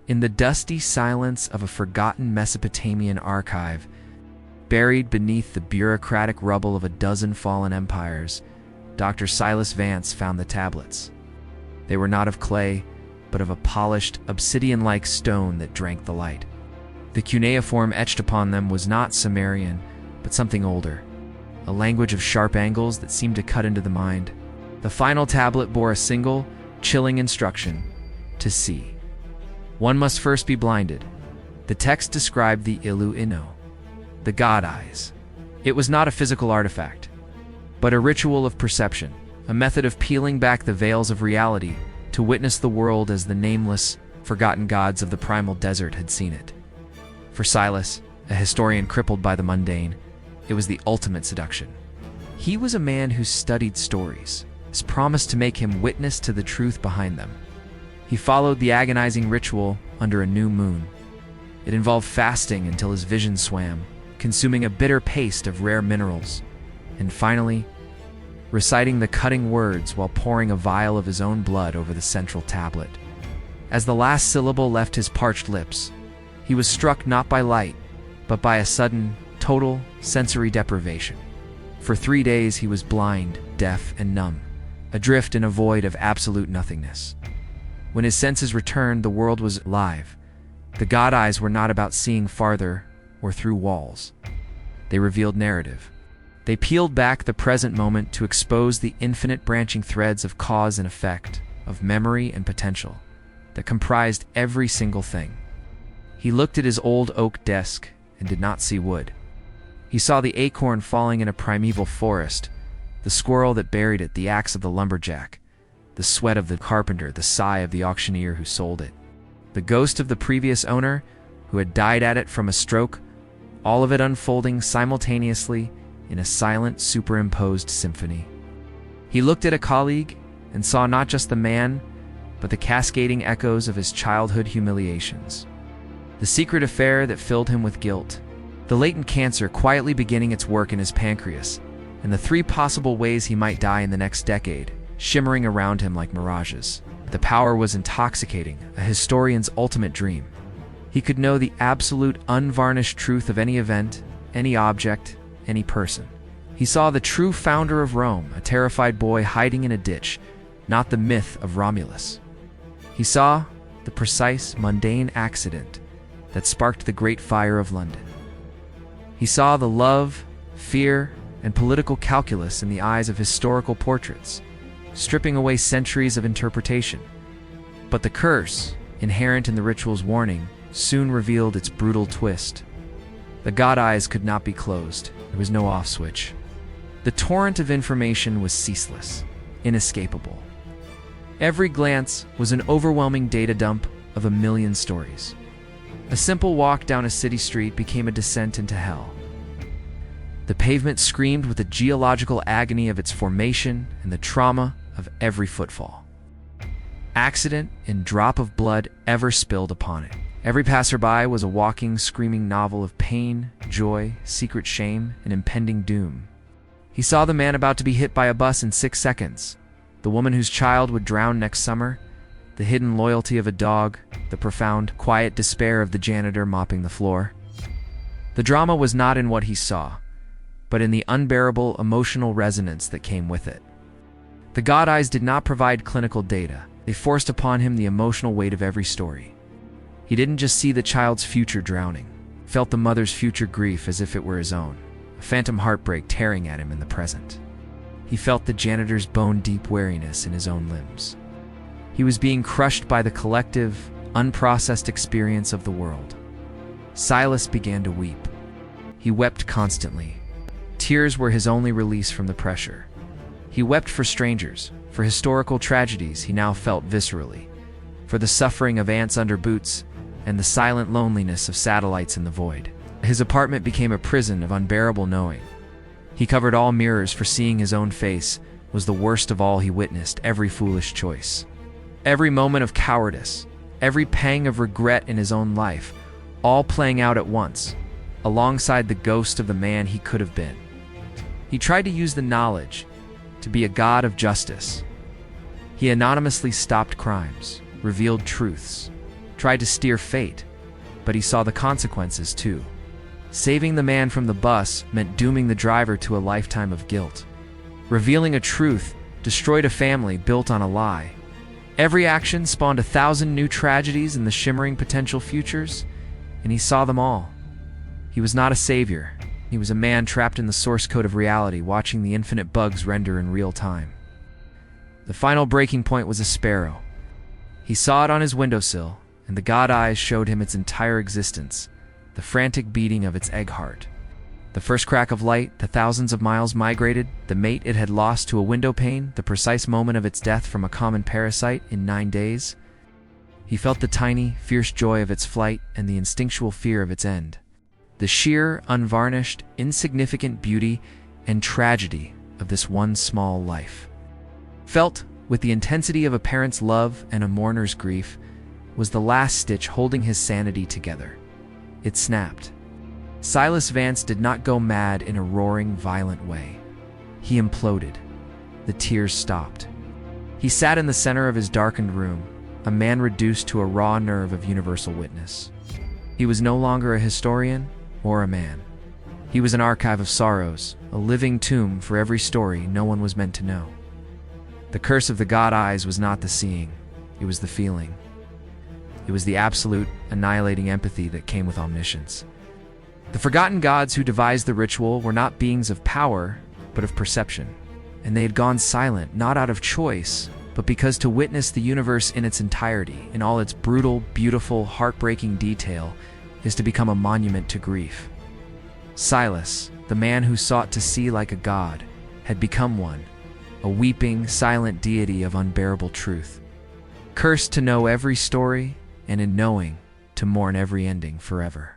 In the dusty silence of a forgotten Mesopotamian archive, buried beneath the bureaucratic rubble of a dozen fallen empires, Dr. Silas Vance found the tablets. They were not of clay, but of a polished, obsidian-like stone that drank the light. The cuneiform etched upon them was not Sumerian, but something older, a language of sharp angles that seemed to cut into the mind. The final tablet bore a single, chilling instruction: to see. One must first be blinded. The text described the Ilu Ino, the god eyes. It was not a physical artifact, but a ritual of perception, a method of peeling back the veils of reality to witness the world as the nameless, forgotten gods of the primal desert had seen it. For Silas, a historian crippled by the mundane, it was the ultimate seduction. He was a man who studied stories, as promised to make him witness to the truth behind them. He followed the agonizing ritual under a new moon. It involved fasting until his vision swam, consuming a bitter paste of rare minerals, and finally, reciting the cutting words while pouring a vial of his own blood over the central tablet. As the last syllable left his parched lips, he was struck not by light, but by a sudden, total sensory deprivation. For 3 days he was blind, deaf, and numb, adrift in a void of absolute nothingness. When his senses returned, the world was alive. The god eyes were not about seeing farther or through walls. They revealed narrative. They peeled back the present moment to expose the infinite branching threads of cause and effect, of memory and potential, that comprised every single thing. He looked at his old oak desk and did not see wood. He saw the acorn falling in a primeval forest, the squirrel that buried it, the axe of the lumberjack, the sweat of the carpenter, the sigh of the auctioneer who sold it, the ghost of the previous owner who had died at it from a stroke, all of it unfolding simultaneously in a silent, superimposed symphony. He looked at a colleague and saw not just the man, but the cascading echoes of his childhood humiliations. The secret affair that filled him with guilt, the latent cancer quietly beginning its work in his pancreas, and the 3 possible ways he might die in the next decade, shimmering around him like mirages. The power was intoxicating, a historian's ultimate dream. He could know the absolute, unvarnished truth of any event, any object, any person. He saw the true founder of Rome, a terrified boy hiding in a ditch, not the myth of Romulus. He saw the precise, mundane accident that sparked the Great Fire of London. He saw the love, fear, and political calculus in the eyes of historical portraits, stripping away centuries of interpretation. But the curse, inherent in the ritual's warning, soon revealed its brutal twist. The god eyes could not be closed. There was no off switch. The torrent of information was ceaseless, inescapable. Every glance was an overwhelming data dump of a million stories. A simple walk down a city street became a descent into hell. The pavement screamed with the geological agony of its formation and the trauma of every footfall. Accident and drop of blood ever spilled upon it. Every passerby was a walking, screaming novel of pain, joy, secret shame, and impending doom. He saw the man about to be hit by a bus in 6 seconds, the woman whose child would drown next summer, the hidden loyalty of a dog, the profound, quiet despair of the janitor mopping the floor. The drama was not in what he saw, but in the unbearable emotional resonance that came with it. The god eyes did not provide clinical data. They forced upon him the emotional weight of every story. He didn't just see the child's future drowning, felt the mother's future grief as if it were his own, a phantom heartbreak tearing at him in the present. He felt the janitor's bone-deep weariness in his own limbs. He was being crushed by the collective, unprocessed experience of the world. Silas began to weep. He wept constantly. Tears were his only release from the pressure. He wept for strangers, for historical tragedies he now felt viscerally, for the suffering of ants under boots, and the silent loneliness of satellites in the void. His apartment became a prison of unbearable knowing. He covered all mirrors, for seeing his own face was the worst of all he witnessed, every foolish choice, every moment of cowardice, every pang of regret in his own life, all playing out at once, alongside the ghost of the man he could have been. He tried to use the knowledge to be a god of justice. He anonymously stopped crimes, revealed truths, tried to steer fate, but he saw the consequences too. Saving the man from the bus meant dooming the driver to a lifetime of guilt. Revealing a truth destroyed a family built on a lie. Every action spawned 1,000 new tragedies in the shimmering potential futures, and he saw them all. He was not a savior. He was a man trapped in the source code of reality, watching the infinite bugs render in real time. The final breaking point was a sparrow. He saw it on his windowsill, and the god eyes showed him its entire existence, the frantic beating of its egg heart. The first crack of light, the thousands of miles migrated, the mate it had lost to a window pane, the precise moment of its death from a common parasite in 9 days. He felt the tiny, fierce joy of its flight and the instinctual fear of its end. The sheer, unvarnished, insignificant beauty and tragedy of this one small life. Felt, with the intensity of a parent's love and a mourner's grief, was the last stitch holding his sanity together. It snapped. Silas Vance did not go mad in a roaring, violent way. He imploded. The tears stopped. He sat in the center of his darkened room, a man reduced to a raw nerve of universal witness. He was no longer a historian or a man. He was an archive of sorrows, a living tomb for every story no one was meant to know. The curse of the god eyes was not the seeing, it was the feeling. It was the absolute, annihilating empathy that came with omniscience. The forgotten gods who devised the ritual were not beings of power, but of perception. And they had gone silent, not out of choice, but because to witness the universe in its entirety, in all its brutal, beautiful, heartbreaking detail, is to become a monument to grief. Silas, the man who sought to see like a god, had become one, a weeping, silent deity of unbearable truth. Cursed to know every story, and in knowing, to mourn every ending forever.